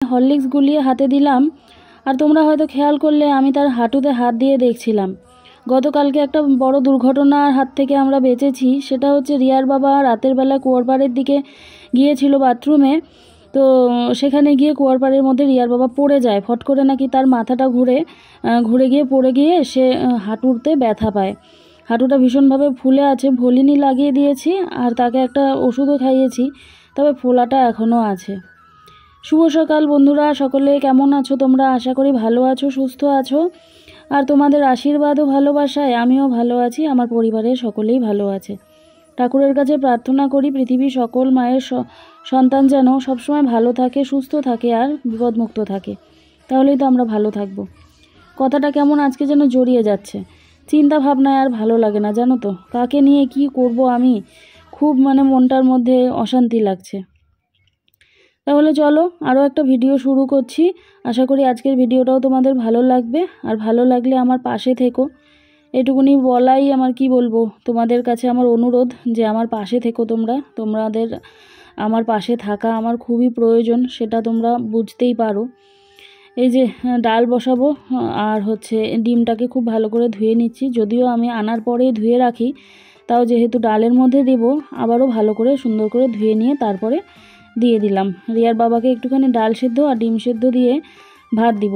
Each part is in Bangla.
হরলিক্স গুলিয়ে হাতে দিলাম। আর তোমরা হয়তো খেয়াল করলে আমি তার হাঁটুতে হাত দিয়ে দেখছিলাম। গতকালকে একটা বড় দুর্ঘটনার হাত থেকে আমরা বেঁচেছি। সেটা হচ্ছে রিয়ার বাবা রাতের বেলা কুয়ারপাড়ের দিকে গিয়েছিল বাথরুমে। তো সেখানে গিয়ে কুয়ারপাড়ের মধ্যে রিয়ার বাবা পড়ে যায়। ফট করে নাকি তার মাথাটা ঘুরে গিয়ে পড়ে গিয়ে সে হাঁটুতে ব্যথা পায়। হাঁটুটা ভীষণভাবে ফুলে আছে, ভলিনি লাগিয়ে দিয়েছি আর তাকে একটা ওষুধও খাইয়েছি, তবে ফোলাটা এখনও আছে। শুভ সকাল বন্ধুরা, সকলে কেমন আছো তোমরা? আশা করি ভালো আছো, সুস্থ আছো। আর তোমাদের আশীর্বাদ ও ভালোবাসায় আমিও ভালো আছি, আমার পরিবারের সকলেই ভালো আছে। ঠাকুরের কাছে প্রার্থনা করি পৃথিবীর সকল মায়ের সন্তান যেন সবসময় ভালো থাকে, সুস্থ থাকে আর বিপদমুক্ত থাকে, তাহলেই তো আমরা ভালো থাকবো। কথাটা কেমন আজকে যেন জড়িয়ে যাচ্ছে, চিন্তা ভাবনায় আর ভালো লাগে না, জানো তো। কাকে নিয়ে কি করব আমি, খুব মনটার মধ্যে অশান্তি লাগছে। তাহলে চলো আরও একটা ভিডিও শুরু করছি। আশা করি আজকের ভিডিওটাও তোমাদের ভালো লাগবে। আর ভালো লাগলে আমার পাশে থেকো, এটুকুনি বলাই আমার, কি বলবো, তোমাদের কাছে আমার অনুরোধ যে আমার পাশে থেকো। তোমাদের আমার পাশে থাকা আমার খুবই প্রয়োজন, সেটা তোমরা বুঝতেই পারো। এই যে ডাল বসাবো আর ডিমটাকে খুব ভালো করে ধুয়ে নিচ্ছি। যদিও আমি আনার পরেই ধুয়ে রাখি, তাও যেহেতু ডালের মধ্যে দেব আবারও ভালো করে সুন্দর করে ধুয়ে নিয়ে তারপরে দিয়ে দিলাম। রিয়ার বাবাকে একটুখানি ডাল সেদ্ধ আর ডিম সেদ্ধ দিয়ে ভাত দিব।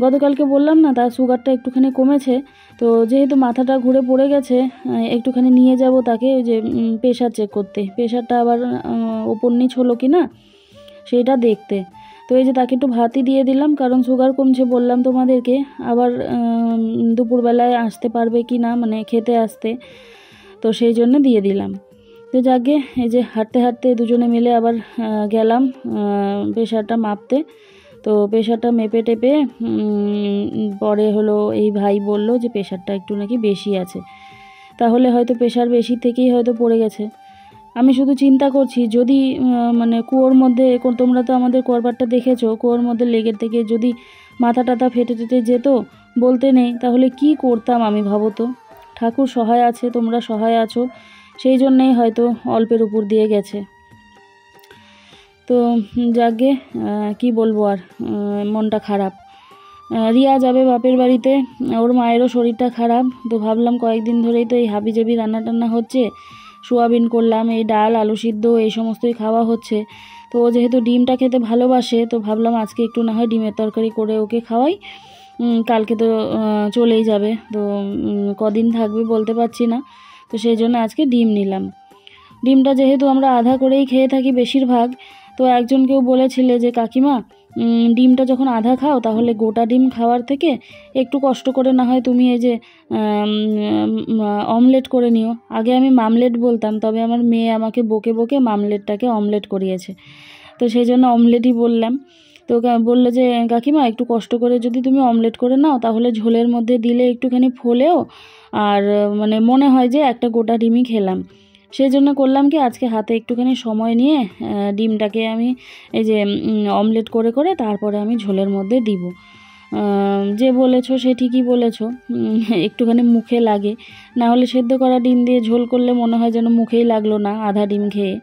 গতকালকে বললাম না, তার সুগারটা একটুখানি কমেছে। তো যেহেতু মাথাটা ঘুরে পড়ে গেছে, একটুখানি নিয়ে যাব তাকে ওই যে প্রেশার চেক করতে, প্রেশারটা আবার ওপর নিচ হলো কি না সেইটা দেখতে। তো এই যে তাকে একটু ভাতই দিয়ে দিলাম, কারণ সুগার কমছে বললাম তোমাদেরকে। আবার দুপুরবেলায় আসতে পারবে কি না, খেতে আসতে, তো সেই জন্য দিয়ে দিলাম। তো যাকে এই যে হাঁটতে হাঁটতে দুজনে মিলে আবার গেলাম প্রেশারটা মাপতে। তো প্রেশারটা মেপে টেপে পরে এই ভাই বলল যে প্রেশারটা একটু নাকি বেশি আছে, তাহলে হয়তো প্রেশার বেশি থেকেই হয়তো পড়ে গেছে। আমি শুধু চিন্তা করছি, যদি কুয়োর মধ্যে, তোমরা তো আমাদের কুয়ারপাড়টা দেখেছো, কুয়োর মধ্যে লেগে থেকে যদি মাথা টাথা ফেটে টেটে যেত, বলতে নেই, তাহলে কি করতাম আমি, ভাবো তো। ঠাকুর সহায় আছে, তোমরা সহায় আছো, সেই জন্যেই হয়তো অল্পের উপর দিয়ে গেছে। তো যাকে কি বলবো আর, মনটা খারাপ। রিয়া যাবে বাপের বাড়িতে, ওর মায়েরও শরীরটা খারাপ। তো ভাবলাম কয়েকদিন ধরেই তো এই হাবিজাবি রান্না টান্না হচ্ছে, সোয়াবিন করলাম, এই ডাল আলু সিদ্ধ এই সমস্তই খাওয়া হচ্ছে। তো ও যেহেতু ডিমটা খেতে ভালোবাসে, তো ভাবলাম আজকে একটু না হয় ডিমের তরকারি করে ওকে খাওয়াই। কালকে তো চলেই যাবে, তো কদিন থাকবে বলতে পারছি না। তো সেই জন্য আজকে ডিম নিলাম। ডিমটা যেহেতু আমরা আধা করেই খেয়ে থাকি বেশিরভাগ, তো একজন কেউ বলেছিলে যে কাকিমা, ডিমটা যখন আধা খাও তাহলে গোটা ডিম খাওয়ার থেকে একটু কষ্ট করে না হয় তুমি এই যে অমলেট করে নিও। আগে আমি মামলেট বলতাম, তবে আমার মেয়ে আমাকে বকে বকে মামলেটটাকে অমলেট করিয়েছে, তো সেই জন্য অমলেটই বললাম। তো বললো যে কাকিমা একটু কষ্ট করে যদি তুমি অমলেট করে নাও, তাহলে ঝোলের মধ্যে দিলে একটুখানি ফোলেও, আর মনে হয় যে একটা গোটা ডিমই খেলাম। সেই জন্য করলাম কি, আজকে হাতে একটুখানি সময় নিয়ে ডিমটাকে আমি এই যে অমলেট করে করে তারপরে আমি ঝোলের মধ্যে দিব। যে বলেছো সে ঠিকই বলেছো, একটুখানি মুখে লাগে, না হলে সেদ্ধ করা ডিম দিয়ে ঝোল করলে মনে হয় যেন মুখেই লাগলো না আধা ডিম খেয়ে।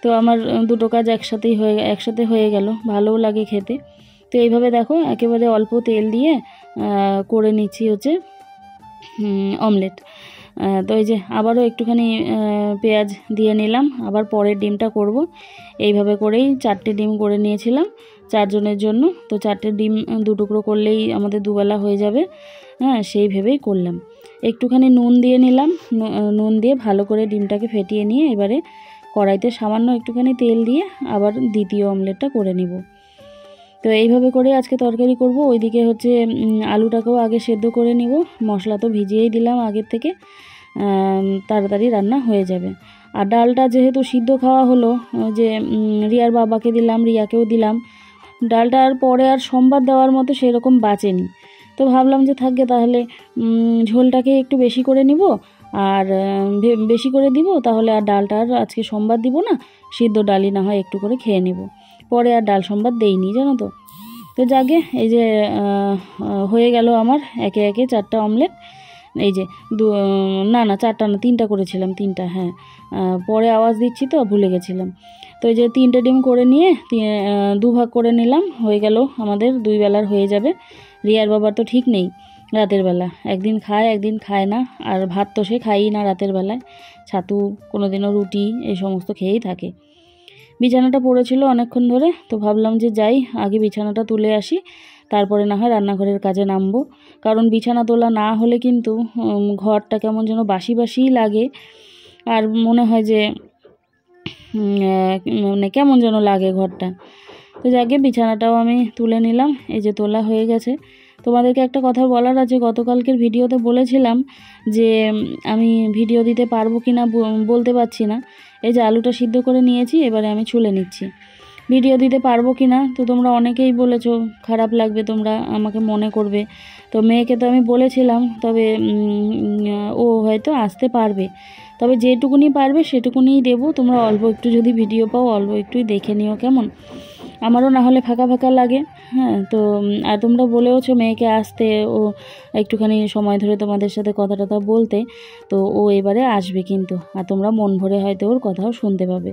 তো আমার দুটো কাজ একসাথে হয়ে গেল, ভালোও লাগে খেতে। তো এইভাবে দেখো একেবারে অল্প তেল দিয়ে করে নিচ্ছি অমলেট। তো এই যে আবারও একটুখানি পেঁয়াজ দিয়ে নিলাম, আবার পরের ডিমটা করব। এইভাবে করেই 4টে ডিম করে নিয়েছিলাম 4 জনের জন্য। তো 4টে ডিম 2 টুকরো করলেই আমাদের দুবেলা হয়ে যাবে, হ্যাঁ, সেই ভেবেই করলাম। একটুখানি নুন দিয়ে নিলাম, নুন দিয়ে ভালো করে ডিমটাকে ফেটিয়ে নিয়ে এবারে কড়াইতে সামান্য একটুখানি তেল দিয়ে আবার দ্বিতীয় অমলেটটা করে নিব। তো এইভাবে করে আজকে তরকারি করব। ওইদিকে আলুটাকেও আগে সেদ্ধ করে নিব, মশলা তো ভিজিয়েই দিলাম আগের থেকে, তাড়াতাড়ি রান্না হয়ে যাবে। আর ডালটা যেহেতু সিদ্ধ খাওয়া হলো, যে রিয়ার বাবাকে দিলাম, রিয়াকেও দিলাম, ডালটা আর পরে আর সোমবার দেওয়ার মতো সেরকম বাঁচেনি। তো ভাবলাম যে থাকবে, তাহলে ঝোলটাকে একটু বেশি করে নিব আর বেশি করে দিব, তাহলে আর ডালটা আর আজকে সোমবার দিব না, সিদ্ধ ডালই না হয় একটু করে খেয়ে নিব, পরে আর ডাল সোমবার দেইনি, জানো তো। তো যাকে এই যে হয়ে গেল আমার একে একে 4টা অমলেট। এই যে না 4টা না, 3টা করেছিলাম, 3টা, হ্যাঁ, পরে আওয়াজ দিচ্ছি তো ভুলে গেছিলাম। তো এই যে 3টে ডিম করে নিয়ে 2 ভাগ করে নিলাম, হয়ে গেল আমাদের 2 বেলার হয়ে যাবে। রিয়ার বাবার তো ঠিক নেই রাতের বেলা, একদিন খায় একদিন খায় না, আর ভাত তো সে খায়ই না রাতের বেলায়, ছাতু কোনোদিনও রুটি এই সমস্ত খেয়েই থাকে। বিছানাটা পড়েছিল অনেকক্ষণ ধরে, তো ভাবলাম যে যাই আগে বিছানাটা তুলে আসি, তারপরে না হয় রান্নাঘরের কাজে নামবো। কারণ বিছানা তোলা না হলে কিন্তু ঘরটা কেমন যেন বাসি বাসিই লাগে, আর মনে হয় যে মানে কেমন যেন লাগে ঘরটা। তো যাকে বিছানাটাও আমি তুলে নিলাম, এই যে তোলা হয়ে গেছে। তোমাদেরকে একটা কথা বলার আছে, গতকালকের ভিডিওতে বলেছিলাম যে আমি ভিডিও দিতে পারবো কি না বলতে পারছি না। এই যে আলুটা সিদ্ধ করে নিয়েছি, এবারে আমি ছুলে নিচ্ছি। ভিডিও দিতে পারবো কি না তো তোমরা অনেকেই বলেছো, খারাপ লাগবে, তোমরা আমাকে মনে করবে। তো মেয়েকে তো আমি বলেছিলাম, তবে ও হয়তো আসতে পারবে, তবে যেটুকুনি পারবে সেটুকুনিই দেবো। তোমরা অল্প একটু যদি ভিডিও পাও অল্প একটুই দেখে নিও কেমন, আমারও না হলে ফাঁকা ফাঁকা লাগে। হ্যাঁ, তো আর তোমরা বলেওছো মেয়েকে আসতে, ও একটুখানি সময় ধরে তোমাদের সাথে কথা টথা বলতে, তো ও এবারে আসবে কিন্তু, আর তোমরা মন ভরে হয়তো ওর কথাও শুনতে পাবে।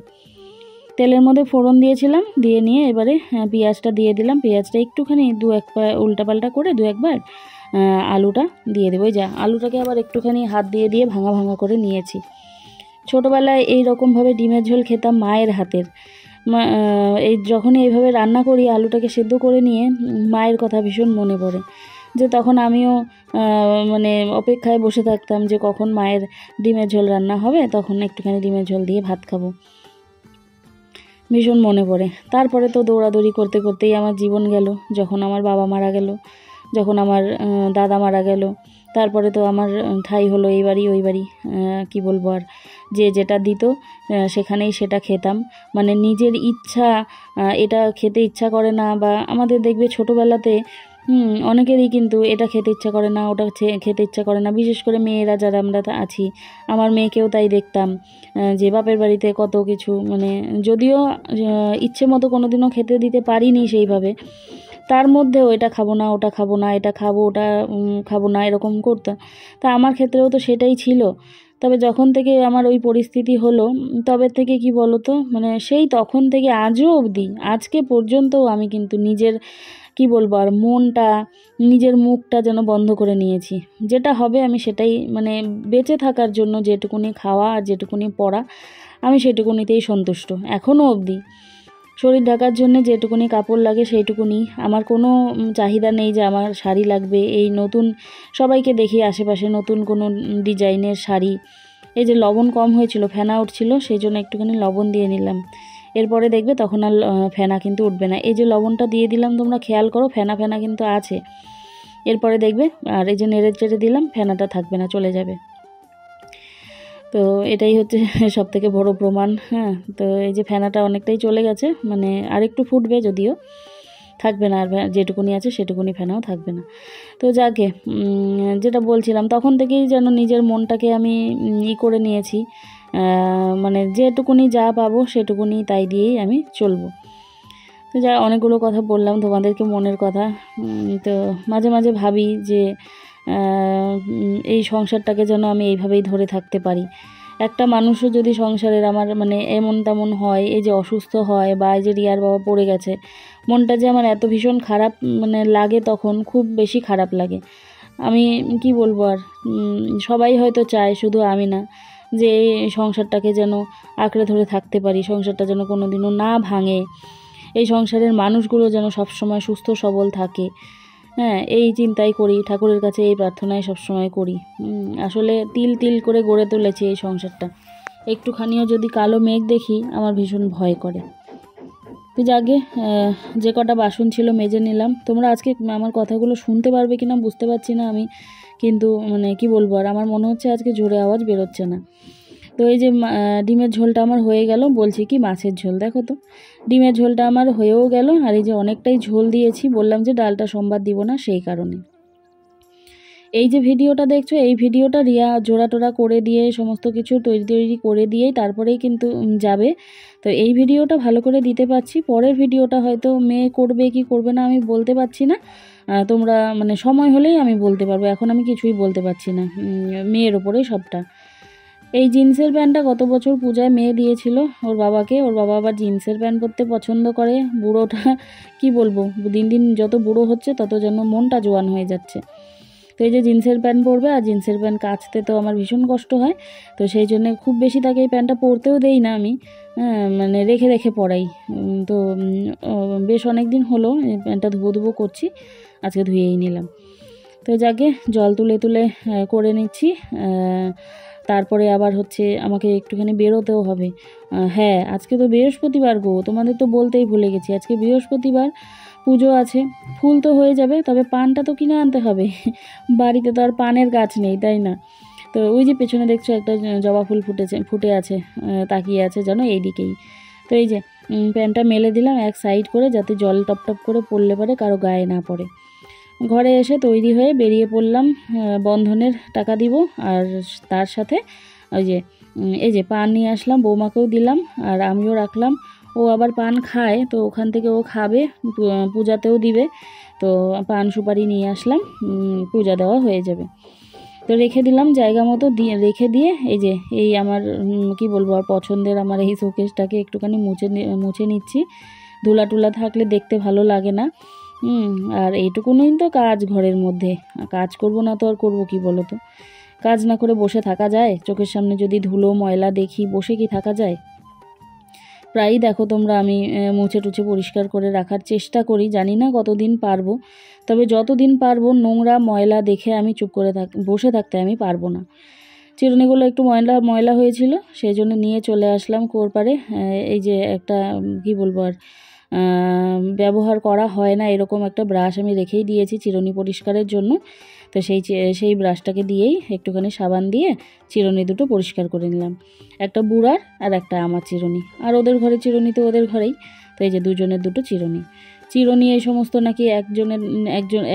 তেলের মধ্যে ফোড়ন দিয়েছিলাম, দিয়ে নিয়ে এবারে পেঁয়াজটা দিয়ে দিলাম। পেঁয়াজটা একটুখানি উল্টাপাল্টা করে 2-1 বার আলুটা দিয়ে দেবো। যা আলুটাকে আবার একটুখানি হাত দিয়ে দিয়ে ভাঙা ভাঙা করে নিয়েছি। ছোটোবেলায় এই রকমভাবে ডিমের ঝোল খেতাম মায়ের হাতের। এই যখনই এইভাবে রান্না করি আলুটাকে সেদ্ধ করে নিয়ে মায়ের কথা ভীষণ মনে পড়ে, যে তখন আমিও মানে অপেক্ষায় বসে থাকতাম যে কখন মায়ের ডিমের ঝোল রান্না হবে, তখন একটুখানি ডিমের ঝোল দিয়ে ভাত খাবো, ভীষণ মনে পড়ে। তারপরে তো দৌড়াদৌড়ি করতে করতেই আমার জীবন গেল। যখন আমার বাবা মারা গেল, যখন আমার দাদা মারা গেল, তারপরে তো আমার ঠাঁই হলো এই বাড়ি ওই বাড়ি, কী বলবো আর, যে যেটা দিত সেখানেই সেটা খেতাম। মানে নিজের ইচ্ছা, এটা খেতে ইচ্ছা করে না, বা আমাদের দেখবে ছোটোবেলাতে অনেকেরই কিন্তু এটা খেতে ইচ্ছা করে না, ওটা খেতে ইচ্ছা করে না, বিশেষ করে মেয়েরা যারা আমরা আছি। আমার মেয়েকেও তাই দেখতাম, যে বাপের বাড়িতে কত কিছু, মানে যদিও ইচ্ছে মতো কোনো দিনও খেতে দিতে পারিনি সেইভাবে, তার মধ্যেও এটা খাবো না, ওটা খাবো না, এটা খাবো, ওটা খাবো না, এরকম করতাম। তা আমার ক্ষেত্রেও তো সেটাই ছিল। তবে যখন থেকে আমার ওই পরিস্থিতি হলো, তবে থেকে কি বলো তো, মানে সেই তখন থেকে আজও অবধি, আজকে পর্যন্তও আমি কিন্তু নিজের, কি বলবো আর, মনটা, নিজের মুখটা যেন বন্ধ করে নিয়েছি। যেটা হবে আমি সেটাই, মানে বেঁচে থাকার জন্য যেটুকুনি খাওয়া আর যেটুকুনি পড়া, আমি সেটুকুনিতেই সন্তুষ্ট এখনও অবধি। শরীর ঢাকার জন্য যেটুকুনি কাপড় লাগে সেইটুকুনি, আমার কোনো চাহিদা নেই যে আমার শাড়ি লাগবে। এই নতুন সবাইকে দেখি আশেপাশে নতুন কোনো ডিজাইনের শাড়ি। এই যে লবণ কম হয়েছিল, ফেনা উঠছিল, সেই জন্য একটুখানি লবণ দিয়ে নিলাম। এরপরে দেখবে তখন আর ফেনা কিন্তু উঠবে না। এই যে লবণটা দিয়ে দিলাম, তোমরা খেয়াল করো, ফেনা ফেনা কিন্তু আছে। এরপরে দেখবে, আর এই যে নেড়ে চেড়ে দিলাম, ফেনাটা থাকবে না, চলে যাবে। তো এটাই হচ্ছে সব থেকে বড় প্রমাণ। হ্যাঁ, তো এই যে ফেনাটা অনেকটাই চলে গেছে, মানে আরেকটু ফুটবে, যদিও থাকবে না আর, যেটুকুনি আছে সেটুকুনি ফেনাও থাকবে না। তো যাকে যেটা বলছিলাম, তখন থেকেই যেন নিজের মনটাকে আমি করে নিয়েছি, মানে যেটুকুনি যা পাবো সেটুকুনি তাই দিয়েই আমি চলবো। তো যা অনেকগুলো কথা বললাম তোমাদেরকে মনের কথা। তো মাঝে মাঝে ভাবি যে এই সংসারটাকে যেন আমি এইভাবেই ধরে থাকতে পারি। একটা মানুষও যদি সংসারের আমার মানে এমন তেমন হয়, এই যে অসুস্থ হয়, বা এই যে রিয়ার বাবা পড়ে গেছে, মনটা যে আমার এত ভীষণ খারাপ মানে লাগে, তখন খুব বেশি খারাপ লাগে। আমি কি বলবো আর, সবাই হয়তো চায়, শুধু আমি না, যে এই সংসারটাকে যেন আঁকড়ে ধরে থাকতে পারি, সংসারটা যেন কোনো দিনও না ভাঙে, এই সংসারের মানুষগুলো যেন সবসময় সুস্থ সবল থাকে। হ্যাঁ, এই চিন্তাই করি, ঠাকুরের কাছে এই প্রার্থনাই সবসময় করি। আসলে তিল তিল করে গড়ে তুলেছি এই সংসারটা, একটুখানিও যদি কালো মেঘ দেখি আমার ভীষণ ভয় করে। তো যাকে যে কটা বাসন ছিল মেজে নিলাম। তোমরা আজকে আমার কথাগুলো শুনতে পারবে কিনা বুঝতে পারছি না আমি, কিন্তু মানে কি বলবো আর, আমার মনে হচ্ছে আজকে জোরে আওয়াজ বেরোচ্ছে না। তো এই যে ডিমের ঝোলটা আমার হয়ে গেল, বলছি কি মাছের ঝোল, দেখো তো ডিমের ঝোলটা আমার হয়েও গেল। আর এই যে অনেকটাই ঝোল দিয়েছি, বললাম যে ডালটা সোমবার দিব না, সেই কারণে। এই যে ভিডিওটা দেখছো, এই ভিডিওটা রিয়া জোড়া টোড়া করে দিয়ে সমস্ত কিছু তৈরি করে দিয়েই তারপরেই কিন্তু যাবে। তো এই ভিডিওটা ভালো করে দিতে পারছি, পরের ভিডিওটা হয়তো মেয়ে করবে কি করবে না আমি বলতে পারছি না। তোমরা মানে সময় হলেই আমি বলতে পারবো, এখন আমি কিছুই বলতে পারছি না, মেয়ের ওপরেই সবটা। এই জিন্সের প্যান্টটা গত বছর পূজায় মেয়ে দিয়েছিল ওর বাবাকে। ওর বাবা আবার জিন্সের প্যান্ট পরতে পছন্দ করে। বুড়োটা কি বলবো, দিন দিন যত বুড়ো হচ্ছে তত যেন মনটা জোয়ান হয়ে যাচ্ছে। তো এই যে জিন্সের প্যান্ট পরবে, আর জিন্সের প্যান্ট কাচতে তো আমার ভীষণ কষ্ট হয়, তো সেই জন্য খুব বেশি তাকে এই প্যান্টটা পরতেও দেই না আমি, মানে রেখে রেখে পরাই। তো বেশ অনেক দিন হলো এই প্যান্টটা ধুবো করছি, আজকে ধুয়েই নিলাম। তো যাকে জল তুলে তুলে করে নিচ্ছি। তারপরে আবার হচ্ছে আমাকে একটুখানি বেরোতেও হবে। হ্যাঁ, আজকে তো বৃহস্পতিবার গো, তোমাদের তো বলতেই ভুলে গেছি, আজকে বৃহস্পতিবার, পুজো আছে। ফুল তো হয়ে যাবে, তবে পানটা তো কিনে আনতে হবে বাড়িতে তো আর পানের গাছ নেই, তাই না? তো ওই যে পেছনে দেখছো একটা জবা ফুল ফুটে আছে, তাকিয়ে আছে জানো এইদিকেই। তো এই যে প্যান্টটা মেলে দিলাম এক সাইড করে, যাতে জল টপ টপ করে পড়লে পরে কারো গায়ে না পড়ে। ঘরে এসে তৈরি হয়ে বেরিয়ে পড়লাম, বন্ধনের টাকা দিব, আর তার সাথে ওই যে এই যে পান নিয়ে আসলাম, বৌমাকেও দিলাম আর আমিও রাখলাম। ও আবার পান খায়, তো ওখান থেকে ও খাবে, পূজাতেও দিবে, তো পান সুপারি নিয়ে আসলাম, পূজা দেওয়া হয়ে যাবে। তো রেখে দিলাম জায়গা মতো, দিয়ে রেখে দিয়ে এই যে এই আমার কি বলবো আর পছন্দের আমার এই শোকেসটাকে একটুখানি মুছে নিচ্ছি। ধুলা টুলা থাকলে দেখতে ভালো লাগে না। আর এইটুকুনই তো কাজ ঘরের মধ্যে, কাজ করব না তো আর করবো কি বলো তো? কাজ না করে বসে থাকা যায়? চোখের সামনে যদি ধুলো ময়লা দেখি, বসে কি থাকা যায়? প্রায়ই দেখো তোমরা আমি মুছে টুছে পরিষ্কার করে রাখার চেষ্টা করি, জানি না কতদিন পারবো, তবে যতদিন পারবো নোংরা ময়লা দেখে আমি চুপ করে বসে থাকতে আমি পারবো না। চিরুনিগুলো একটু ময়লা ময়লা হয়েছিল, সেই জন্য নিয়ে চলে আসলাম কুয়োর পাড়ে। এই যে একটা কি বলবো আর ব্যবহার করা হয় না এরকম একটা ব্রাশ আমি রেখেই দিয়েছি চিরুনি পরিষ্কারের জন্য। তো সেই ব্রাশটাকে দিয়েই একটুখানি সাবান দিয়ে চিরুনি দুটো পরিষ্কার করে নিলাম, একটা বুড়ার আর একটা আমার চিরুনি। আর ওদের ঘরে চিরুনি তো ওদের ঘরেই, তো এই যে দুজনের দুটো চিরুনি এই সমস্ত নাকি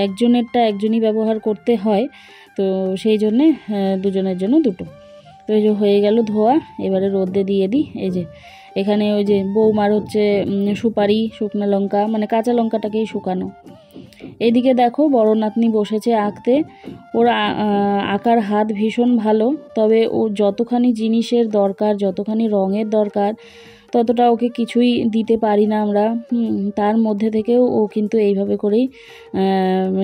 একজনেরটা একজনই ব্যবহার করতে হয়, তো সেই জন্যে দুজনের জন্য দুটো। তো এই যে হয়ে গেল ধোয়া, এবারে রোদে দিয়ে দিই। এই যে এখানে ওই যে বৌমার হচ্ছে সুপারি, শুকনো লঙ্কা, মানে কাঁচা লঙ্কাটাকেই শুকানো। এদিকে দেখো বড় নাতনি বসেছে আঁকতে। ওর আঁকার হাত ভীষণ ভালো, তবে ও যতখানি জিনিসের দরকার, যতখানি রঙের দরকার, ততটা ওকে কিছুই দিতে পারি না আমরা। তার মধ্যে থেকেও ও কিন্তু এইভাবে করেই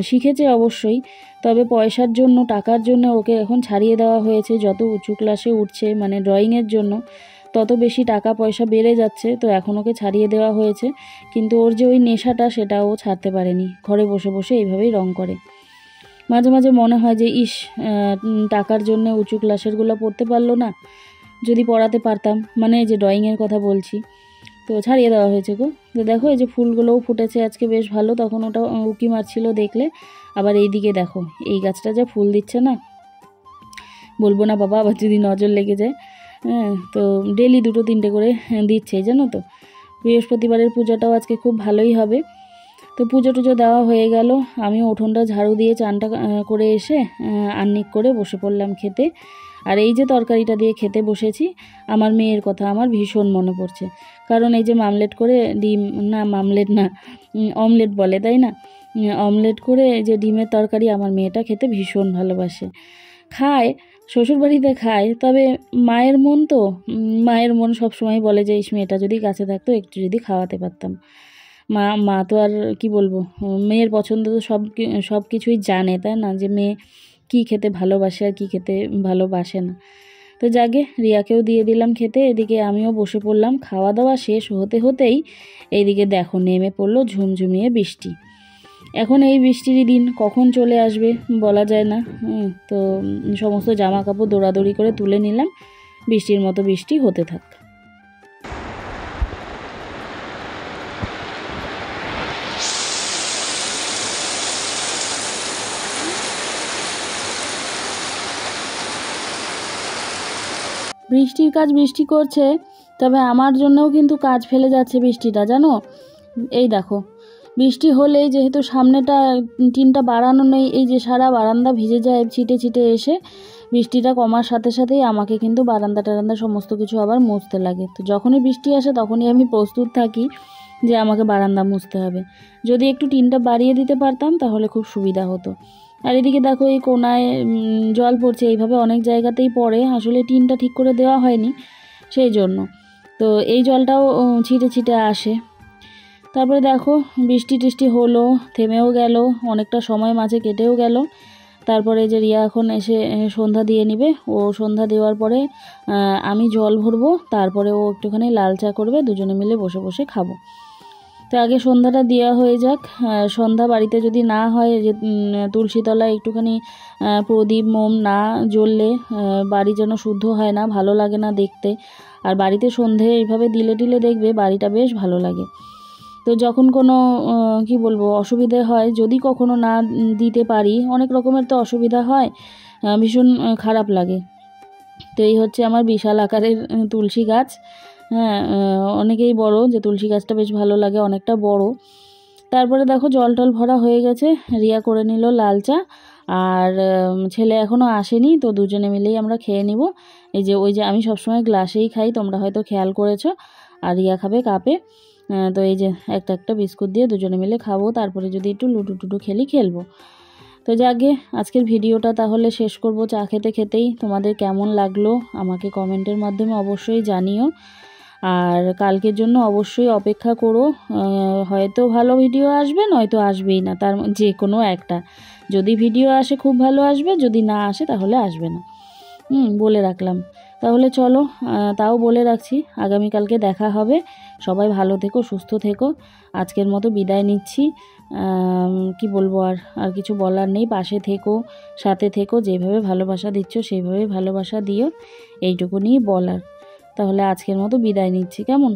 শিখেছে অবশ্যই, তবে পয়সার জন্য, টাকার জন্য ওকে এখন ছাড়িয়ে দেওয়া হয়েছে। যত উঁচু ক্লাসে উঠছে, মানে ড্রয়িংয়ের জন্য, তত বেশি টাকা পয়সা বেড়ে যাচ্ছে, তো এখন ওকে ছাড়িয়ে দেওয়া হয়েছে। কিন্তু ওর যে ওই নেশাটা, সেটা ও ছাড়তে পারেনি, ঘরে বসে বসে এইভাবেই রং করে। মাঝে মাঝে মনে হয় যে ইস, টাকার জন্য উঁচু ক্লাসেরগুলো পড়তে পারলো না, যদি পড়াতে পারতাম, মানে এই যে ড্রয়িংয়ের কথা বলছি। তো ছাড়িয়ে দেওয়া হয়েছে গো। তো দেখো এই যে ফুলগুলোও ফুটেছে আজকে বেশ ভালো, তখন ওটা উঁকি মারছিল দেখলে। আবার এই দিকে দেখো এই গাছটা যা ফুল দিচ্ছে না, বলবো না বাবা, আবার যদি নজর লেগে যায়। তো ডেলি দুটো তিনটে করে দিচ্ছে, জানো তো। বৃহস্পতিবারের পূজাটাও আজকে খুব ভালোই হবে। তো পুজো টুজো দেওয়া হয়ে গেল, আমিও উঠোনটা ঝাড়ু দিয়ে চানটা করে এসে আন্নিক করে বসে পড়লাম খেতে। আর এই যে তরকারিটা দিয়ে খেতে বসেছি, আমার মেয়ের কথা আমার ভীষণ মনে পড়ছে। কারণ এই যে মামলেট করে ডিম, না মামলেট না, অমলেট বলে তাই না, অমলেট করে এই যে ডিমের তরকারি আমার মেয়েটা খেতে ভীষণ ভালোবাসে, খায়, শ্বশুরবাড়িতে খায়। তবে মায়ের মন তো, মায়ের মন সবসময় বলে যে এই মেয়েটা যদি কাছে থাকতো, একটু যদি খাওয়াতে পারতাম। মা তো আর কি বলবো, মেয়ের পছন্দ তো সব কিছুই জানে, তাই না, যে মেয়ে কী খেতে ভালোবাসে আর কী খেতে ভালোবাসে না। তো যাকে রিয়াকেও দিয়ে দিলাম খেতে, এদিকে আমিও বসে পড়লাম। খাওয়া দাওয়া শেষ হতে হতেই এইদিকে দেখো নেমে পড়লো ঝুমঝুমিয়ে বৃষ্টি। এখন এই বৃষ্টিরই দিন কখন চলে আসবে বলা যায় না। তো সমস্ত জামা কাপড় দৌড়াদৌড়ি করে তুলে নিলাম, বৃষ্টির মতো বৃষ্টি হতে থাক। বৃষ্টির কাজ বৃষ্টি করছে, তবে আমার জন্যও কিন্তু কাজ ফেলে যাচ্ছে বৃষ্টিটা, জানো। এই দেখো বৃষ্টি হলেই, যেহেতু সামনেটা টিনটা বাড়ানো নেই, এই যে সারা বারান্দা ভিজে যায় ছিটে ছিটে এসে। বৃষ্টিটা কমার সাথে সাথেই আমাকে কিন্তু বারান্দা টারান্দা সমস্ত কিছু আবার মুছতে লাগে। তো যখনই বৃষ্টি আসে তখনই আমি প্রস্তুত থাকি যে আমাকে বারান্দা মুছতে হবে। যদি একটু টিনটা বাড়িয়ে দিতে পারতাম তাহলে খুব সুবিধা হতো। আর এদিকে দেখো এই কোনায় জল পড়ছে, এইভাবে অনেক জায়গাতেই পড়ে, আসলে টিনটা ঠিক করে দেওয়া হয়নি সেই জন্য। তো এই জলটাও ছিটে ছিটে আসে। তারপরে দেখো বৃষ্টি টিষ্টি হলো, থেমেও গেল, অনেকটা সময় মাঝে কেটেও গেল। তারপরে যে রিয়া এখন এসে সন্ধ্যা দিয়ে নিবে, ও সন্ধ্যা দেওয়ার পরে আমি জল ভরবো, তারপরে ও একটুখানি লাল চা করবে, দুজনে মিলে বসে বসে খাবো। তো আগে সন্ধ্যাটা দেওয়া হয়ে যাক। সন্ধ্যা বাড়িতে যদি না হয়, যে তুলসীতলায় একটুখানি প্রদীপ মোম না জ্বললে বাড়ি যেন শুদ্ধ হয় না, ভালো লাগে না দেখতে। আর বাড়িতে সন্ধে এইভাবে দিলে টিলে দেখবে বাড়িটা বেশ ভালো লাগে। তো যখন কোনো কি বলবো অসুবিধে হয়, যদি কখনো না দিতে পারি, অনেক রকমের তো অসুবিধা হয়, ভীষণ খারাপ লাগে। তো এই হচ্ছে আমার বিশাল আকারের তুলসী গাছ। হ্যাঁ, অনেকেই বড় যে তুলসী গাছটা বেশ ভালো লাগে, অনেকটা বড়। তারপরে দেখো জল টল ভরা হয়ে গেছে, রিয়া করে নিল লাল চা, আর ছেলে এখনও আসেনি, তো দুজনে মিলেই আমরা খেয়ে নিব। এই যে ওই যে আমি সবসময় গ্লাসেই খাই, তোমরা হয়তো খেয়াল করেছো, আর রিয়া খাবে কাপে। তো এই যে একটা একটা বিস্কুট দিয়ে দুজনে মিলে খাবো, তারপরে যদি একটু লুডো টুডো খেলবো। তো যাকে আজকের ভিডিওটা তাহলে শেষ করব চা খেতে খেতেই। তোমাদের কেমন লাগলো আমাকে কমেন্টের মাধ্যমে অবশ্যই জানিও, আর কালকের জন্য অবশ্যই অপেক্ষা করো। হয়তো ভালো ভিডিও আসবে, নয়তো আসবেই না, তার যে কোনো একটা। যদি ভিডিও আসে খুব ভালো আসবে, যদি না আসে তাহলে আসবে না। বলে রাখলাম। তাহলে চলো, তাও বলে রাখছি, আগামীকালকে দেখা হবে। সবাই ভালো থেকো, সুস্থ থেকো। আজকের মতো বিদায় নিচ্ছি। কি বলবো, আর কিছু বলার নেই। পাশে থেকো, সাথে থেকো, যেভাবে ভালোবাসা দিচ্ছ সেইভাবে ভালোবাসা দিও, এইটুকুনি বলার। তাহলে আজকের মতো বিদায় নিচ্ছি, কেমন?